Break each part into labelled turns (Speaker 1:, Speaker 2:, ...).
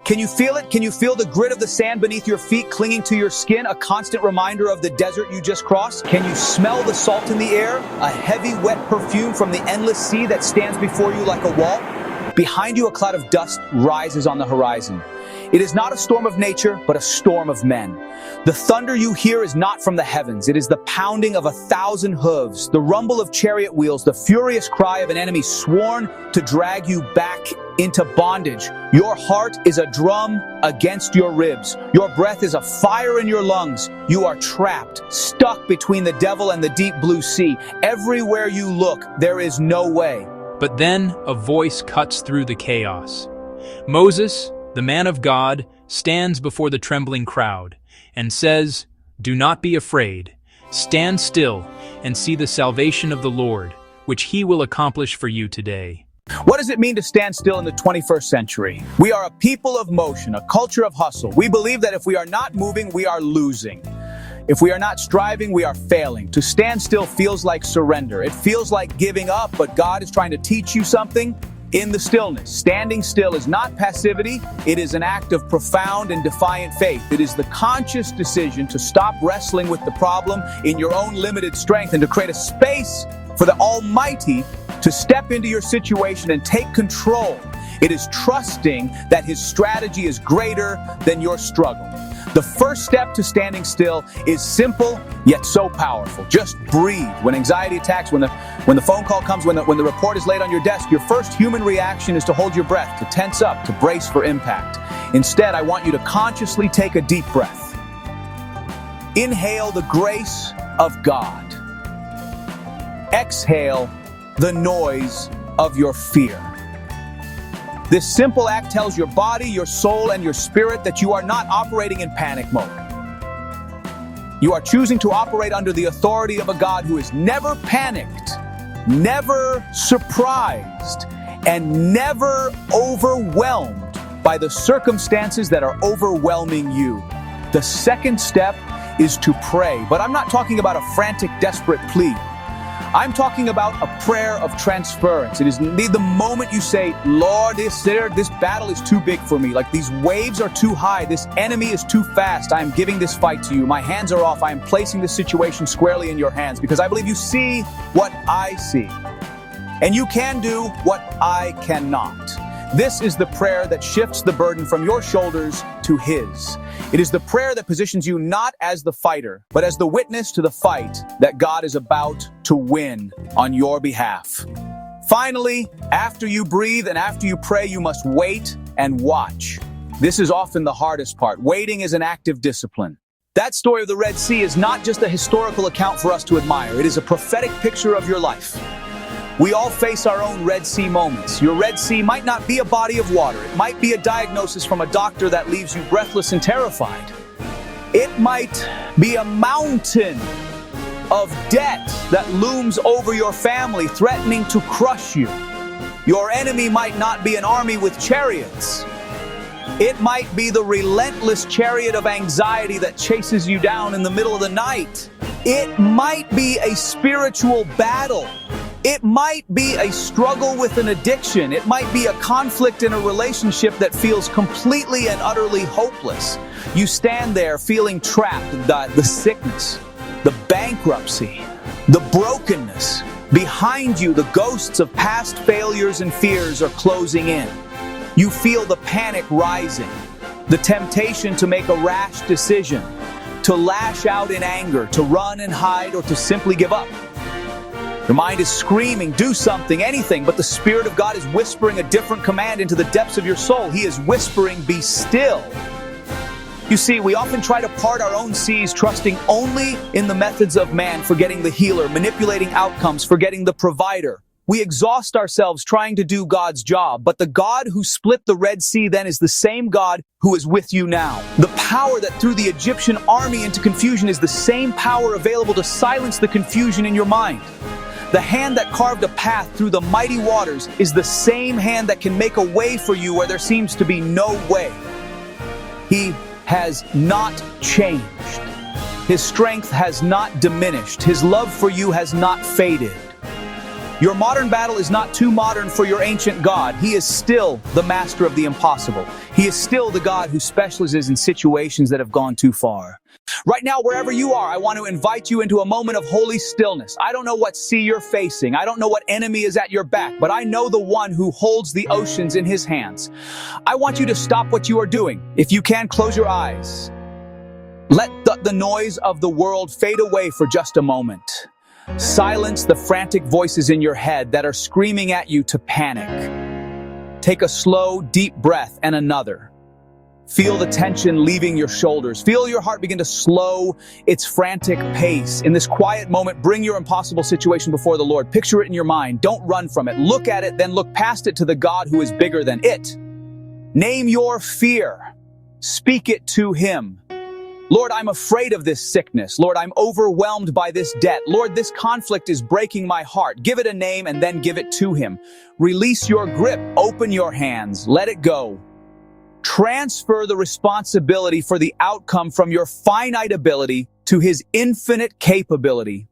Speaker 1: Can you feel it? Can you feel the grit of the sand beneath your feet clinging to your skin, a constant reminder of the desert you just crossed? Can you smell the salt in the air, a heavy, wet perfume from the endless sea that stands before you like a wall? Behind you, a cloud of dust rises on the horizon. It is not a storm of nature, but a storm of men. The thunder you hear is not from the heavens. It is the pounding of 1,000 hooves, the rumble of chariot wheels, the furious cry of an enemy sworn to drag you back into bondage. Your heart is a drum against your ribs. Your breath is a fire in your lungs. You are trapped, stuck between the devil and the deep blue sea. Everywhere you look, there is no way.
Speaker 2: But then a voice cuts through the chaos. Moses, the man of God, stands before the trembling crowd and says, "Do not be afraid. Stand still and see the salvation of the Lord, which he will accomplish for you today."
Speaker 1: What does it mean to stand still in the 21st century? We are a people of motion, a culture of hustle. We believe that if we are not moving, we are losing. If we are not striving, we are failing. To stand still feels like surrender. It feels like giving up, but God is trying to teach you something in the stillness. Standing still is not passivity. It is an act of profound and defiant faith. It is the conscious decision to stop wrestling with the problem in your own limited strength and to create a space for the Almighty to step into your situation and take control. It is trusting that His strategy is greater than your struggle. The first step to standing still is simple, yet so powerful. Just breathe. When anxiety attacks, when the phone call comes, when the report is laid on your desk, your first human reaction is to hold your breath, to tense up, to brace for impact. Instead, I want you to consciously take a deep breath. Inhale the grace of God. Exhale the noise of your fear. This simple act tells your body, your soul, and your spirit that you are not operating in panic mode. You are choosing to operate under the authority of a God who is never panicked, never surprised, and never overwhelmed by the circumstances that are overwhelming you. The second step is to pray, but I'm not talking about a frantic, desperate plea. I'm talking about a prayer of transference. It is the moment you say, "Lord, this battle is too big for me. Like these waves are too high. This enemy is too fast. I am giving this fight to you. My hands are off. I am placing this situation squarely in your hands because I believe you see what I see. And you can do what I cannot." This is the prayer that shifts the burden from your shoulders to His. It is the prayer that positions you not as the fighter, but as the witness to the fight that God is about to win on your behalf. Finally, after you breathe and after you pray, you must wait and watch. This is often the hardest part. Waiting is an active discipline. That story of the Red Sea is not just a historical account for us to admire. It is a prophetic picture of your life. We all face our own Red Sea moments. Your Red Sea might not be a body of water. It might be a diagnosis from a doctor that leaves you breathless and terrified. It might be a mountain of debt that looms over your family, threatening to crush you. Your enemy might not be an army with chariots. It might be the relentless chariot of anxiety that chases you down in the middle of the night. It might be a spiritual battle. It might be a struggle with an addiction. It might be a conflict in a relationship that feels completely and utterly hopeless. You stand there feeling trapped. The sickness, the bankruptcy, the brokenness. Behind you, the ghosts of past failures and fears are closing in. You feel the panic rising, the temptation to make a rash decision, to lash out in anger, to run and hide, or to simply give up. Your mind is screaming, "Do something, anything," but the Spirit of God is whispering a different command into the depths of your soul. He is whispering, "Be still." You see, we often try to part our own seas, trusting only in the methods of man, forgetting the healer, manipulating outcomes, forgetting the provider. We exhaust ourselves trying to do God's job, but the God who split the Red Sea then is the same God who is with you now. The power that threw the Egyptian army into confusion is the same power available to silence the confusion in your mind. The hand that carved a path through the mighty waters is the same hand that can make a way for you where there seems to be no way. He has not changed. His strength has not diminished. His love for you has not faded. Your modern battle is not too modern for your ancient God. He is still the master of the impossible. He is still the God who specializes in situations that have gone too far. Right now, wherever you are, I want to invite you into a moment of holy stillness. I don't know what sea you're facing. I don't know what enemy is at your back, but I know the one who holds the oceans in his hands. I want you to stop what you are doing. If you can, close your eyes. Let the noise of the world fade away for just a moment. Silence the frantic voices in your head that are screaming at you to panic. Take a slow, deep breath and another. Feel the tension leaving your shoulders. Feel your heart begin to slow its frantic pace. In this quiet moment, bring your impossible situation before the Lord. Picture it in your mind. Don't run from it. Look at it, then look past it to the God who is bigger than it. Name your fear. Speak it to him. Lord, I'm afraid of this sickness. Lord, I'm overwhelmed by this debt. Lord, this conflict is breaking my heart. Give it a name and then give it to him. Release your grip. Open your hands. Let it go. Transfer the responsibility for the outcome from your finite ability to his infinite capability.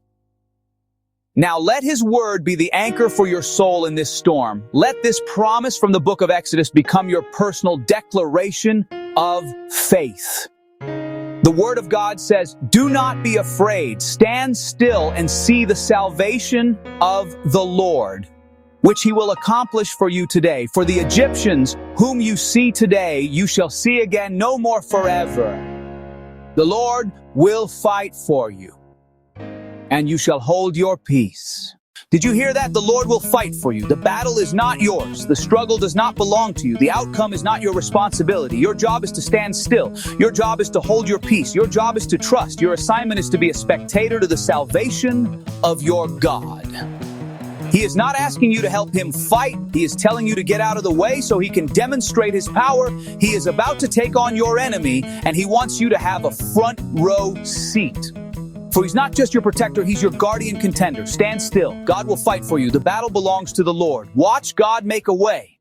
Speaker 1: Now let his word be the anchor for your soul in this storm. Let this promise from the book of Exodus become your personal declaration of faith. The word of God says, do not be afraid. Stand still and see the salvation of the Lord, which he will accomplish for you today. For the Egyptians whom you see today, you shall see again no more forever. The Lord will fight for you, and you shall hold your peace. Did you hear that? The Lord will fight for you. The battle is not yours. The struggle does not belong to you. The outcome is not your responsibility. Your job is to stand still. Your job is to hold your peace. Your job is to trust. Your assignment is to be a spectator to the salvation of your God. He is not asking you to help him fight. He is telling you to get out of the way so he can demonstrate his power. He is about to take on your enemy, and he wants you to have a front row seat. For he's not just your protector, he's your guardian contender. Stand still. God will fight for you. The battle belongs to the Lord. Watch God make a way.